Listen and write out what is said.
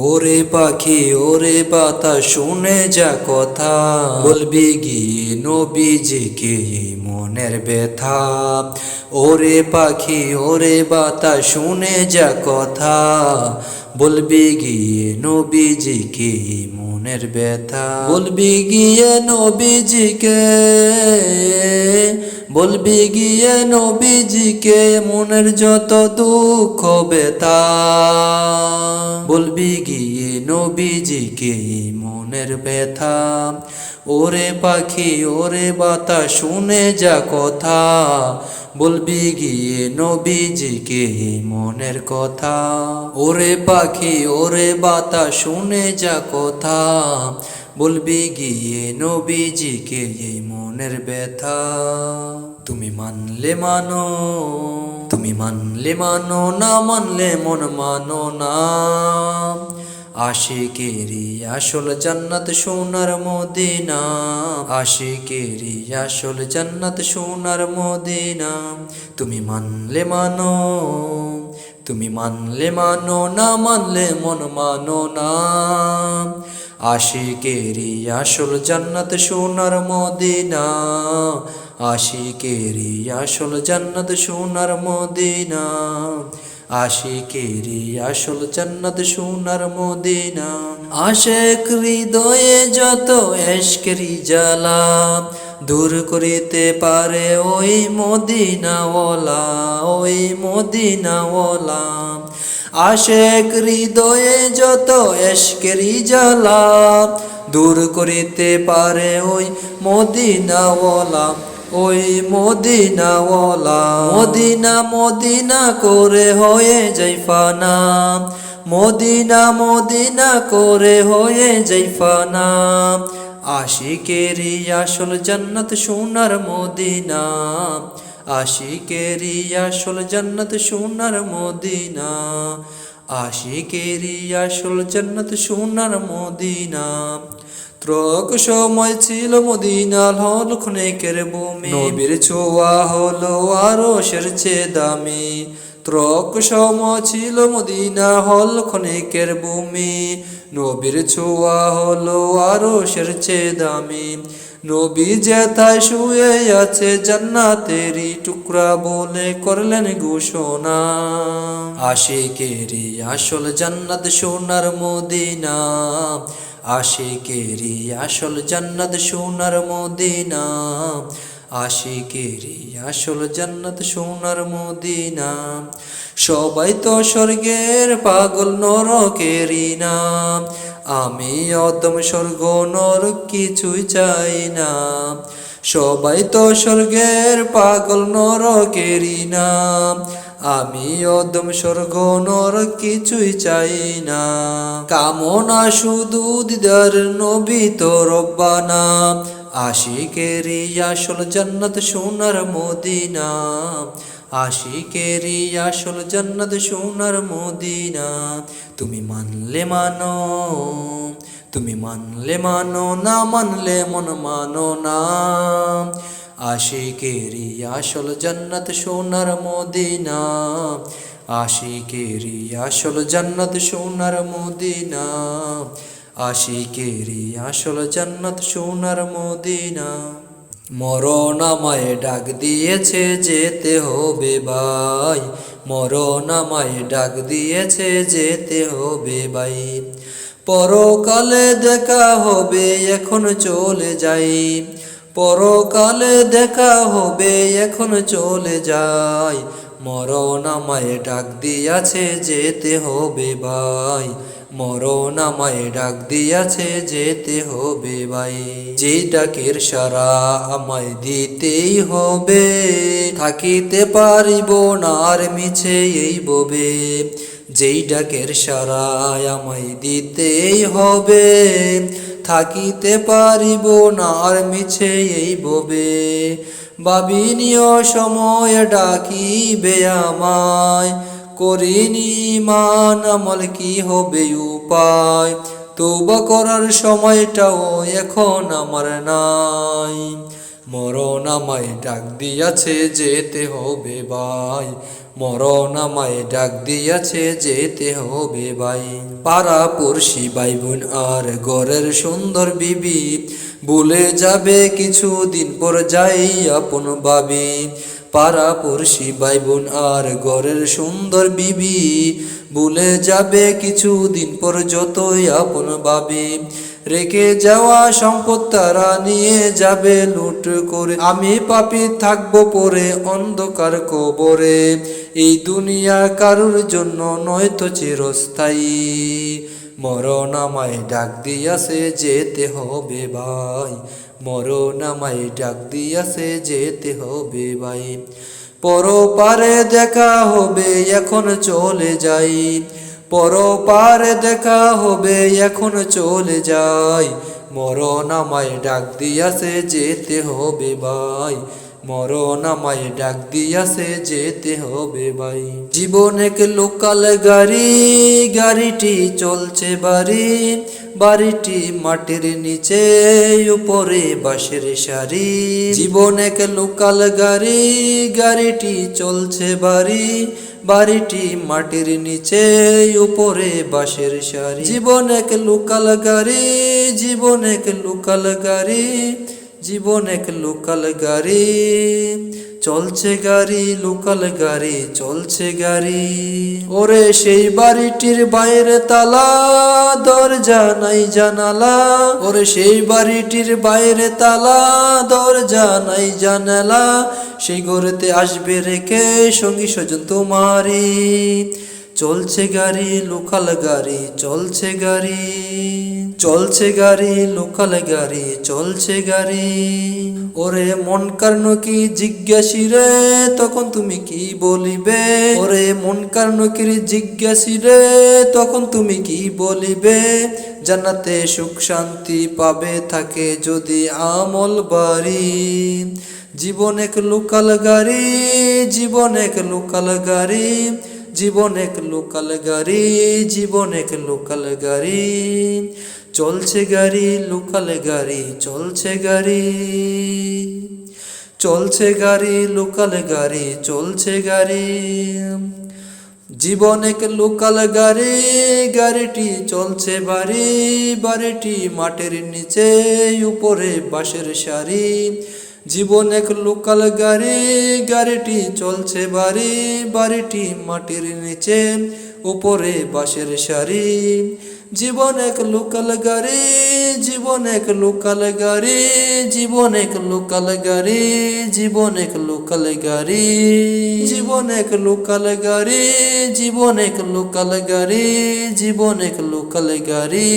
ওরে পাখি ওরে বাতাস শুনে যা কথা, বলবি গিয়ে নবীজিকে এই মনের ব্যথা। ওরে পাখি ওরে বাতাস শুনে যা কথা, বলবি গিয়ে নবীজিকে এই মনের ব্যথা। বলবি গিয়ে নবীজিকে, বলবি গিয়ে নবীজিকে মনের যত দুঃখ ব্যথা। বলবি গিয়ে নবীজিকে মনের ব্যথা। ওরে পাখি ওরে বাতাস শুনে যা কথা, বলবি গিয়ে নবীজিকে মনের কথা। ওরে পাখি ওরে বাতাস শুনে যা কথা, বলবি গিয়ে নবীজিকে এই মনের ব্যথা। তুমি মানলে মানো, তুমি মানলে মানো, না মানলে মন মানো না। আশিকেরি আসল জান্নাত সোনার মদিনা, আশিকেরি আসল জান্নাত সোনার মদিনা। তুমি মানলে মানো, তুমি মানলে মানো, না মানলে মন মানো না। আশিকেরি আসল জান্নাত সোনার মদিনা, আশিকেরি আসল জান্নাত সোনার মদিনা। আশিকেরি আসল জান্নাত সোনার মদিনা। আশেক হৃদয়ে যত এশকেরি জ্বালা, দূর করিতে পারে ওই মদিনাওয়ালা, ওই মদিনাওয়ালা। আশেক হৃদয়ে যত এশকেরি জ্বালা, দূর করিতে পারে ওই মদিনাওয়ালা, ওই মদিনাওয়ালা। মদিনা মদিনা করে হয়ে যাই ফানা, মদিনা মদিনা করে হয়ে যাই ফানা। আশিকেরি আসল জান্নাত সোনার মদিনা, আশিকেরি আসল জান্নাত সোনার মদিনা। আশিকেরি আসল জান্নাত সোনার মদিনা। ত্রক সময় ছিল মদিনা হল ক্ষণিকের ভূমি, নবীর ছোঁয়া হলো আরশের চেয়ে দামি। ত্রক সময় ছিল মদিনা হল ক্ষণিকের ভূমি, নবীর ছোঁয়া হলো আরশের চেয়ে দামি। নবী যেথায় শুয়ে আছে জান্নাতেরই টুকরা বলে করলেন ঘোষণা। আশিকেরি আসল জান্নাত সোনার মদিনা, আশিকেরি আসল জান্নাত সোনার মদিনা। আশিকেরি আসল জান্নাত সোনার মদিনা। সবাই তো স্বর্গের পাগল নরকেরই না, আমি অদম স্বর্গ নরক কিছুই চাই না। সবাই তো স্বর্গের পাগল নরকেরই না, আমি অদম স্বর্গ নরক কিছুই চাই না। কামনা শুধু দিদার নবী তো রব্বানা, আশিকেরি আসল জান্নাত সোনার মদিনা, আশিকেরি আসল জান্নাত সোনার মদিনা। তুমি মানলে মানো, তুমি মানলে মানো, না মানলে মন মানো না। আশিকেরি আসল জান্নাত সোনার মদিনা, আশিকেরি আসল জান্নাত সোনার মদিনা। আশিকেরি আসল জান্নাত সোনার মদিনা। মরণ আমায় ডাক দিয়েছে যেতে হবে ভাই, মরণ আমায় ডাক দিয়েছে যেতে হবে ভাই। পরকালে দেখা হবে এখন চলে যাই, পরকালে দেখা হবে এখন চলে যাই। মরণ আমায় ডাক দিয়াছে যেতে হবে ভাই, মরণ আমায় ডাক দিয়াছে যেতে হবে ভাই। যে ডাকের সারা আমায় দিতেই হবে, থাকিতে পারিব না আর মিছে এই ববে। যেই ডাকের সারা আমায় দিতেই হবে, থাকিতে পারিব না আর মিছে এই ববে। ভাবিনিও সময় ডাকিবে আমায়, করিনি মান আমল কি হবে উপায়। তওবা করার সময়টাও এখন আমার নাই, মরণ আমায় ডাক দিয়াছে যেতে হবে ভাই, মরণ আমায় ডাক দিয়াছে যেতে হবে ভাই। পাড়া পড়শি ভাই বোন আর ঘরের সুন্দর বিবি ভুলে যাবে কিছুদিন পর যাই আপন ভাবি। পাড়া পড়শি ভাই বোন আর ঘরের সুন্দর বিবি ভুলে যাবে কিছুদিন পর যতই আপন ভাবি। রেখে যাওয়া সম্পদ তারা নিয়ে যাবে লুট করে, আমি পাপী থাকবো পরে অন্ধকার কবরে। এই দুনিয়া কারুর জন্য নয়তো চিরস্থায়ী, মরণ আমায় ডাক দিয়াছে যেতে হবে ভাই। মরণ আমায় ডাক দিয়াছে যেতে হবে ভাই। পরপারে দেখা হবে এখন চলে যাই, পরপারে দেখা হবে এখন চলে যাই। মরণ আমায় ডাক দিয়াছে যেতে হবে ভাই। মরণ আমায় ডাক দিয়াছে যেতে হবে ভাই। জীবন এক লোকাল গাড়ি, গাড়িটি চলছে বাড়ি, বাড়িটি মাটির নিচে উপরে বাঁশের সারি। জীবন এক লোকাল গাড়ি, গাড়িটি চলছে বাড়ি, বাড়িটি মাটির নিচে উপরে বাঁশের সারি। জীবন এক লোকাল গাড়ি, জীবন এক লোকাল গাড়ি, জীবন এক লোকাল গাড়ি, চলছে গাড়ি লোকাল গাড়ি, চলছে গাড়ি। ওরে সেই বাড়িটির বাইরে তালা, দরজা নাই জানালা। ওরে সেই বাড়িটির বাইরে তালা, দরজা নাই জানালা। সেই ঘরেতে আসবে রেখে সঙ্গী স্বজন তোমারি। চলছে গাড়ি লোকাল গাড়ি, চলছে গাড়ি, চলছে গাড়ি লোকাল গাড়ি, চলছে গাড়ি। ওরে মন কারণ কি জিজ্ঞাসি রে, তখন তুমি কি বলিবে? ওরে মন কারণ কি জিজ্ঞাসি রে, তখন তুমি কি বলিবে? জান্নাতে সুখ শান্তি পাবে থাকে যদি আমল বাড়ি। জীবন এক লোকাল গাড়ি, জীবন এক লোকাল গাড়ি, জীবন এক লোকাল গাড়ি, জীবন এক লোকাল গাড়ি। চলছে গাড়ি লোকাল গাড়ি, চলছে গাড়ি, চলছে গাড়ি লোকাল গাড়ি, চলছে গাড়ি। জীবন এক লোকাল গাড়ি, গাড়িটি চলছে বাড়ি, বাড়িটি মাটির নিচে উপরে বাঁশের সারি। জীবন এক লোকাল গাড়ি, গাড়িটি চলছে বাড়ি, বাড়িটি মাটির নিচে উপরে বাঁশের সারি। জীবন এক লোকাল গাড়ি, জীবন এক লোকাল গাড়ি, জীবন এক লোকাল গাড়ি, জীবন এক লোকাল গাড়ি, জীবন এক লোকাল গাড়ি, জীবন এক লোকাল গাড়ি, জীবন এক লোকাল গাড়ি।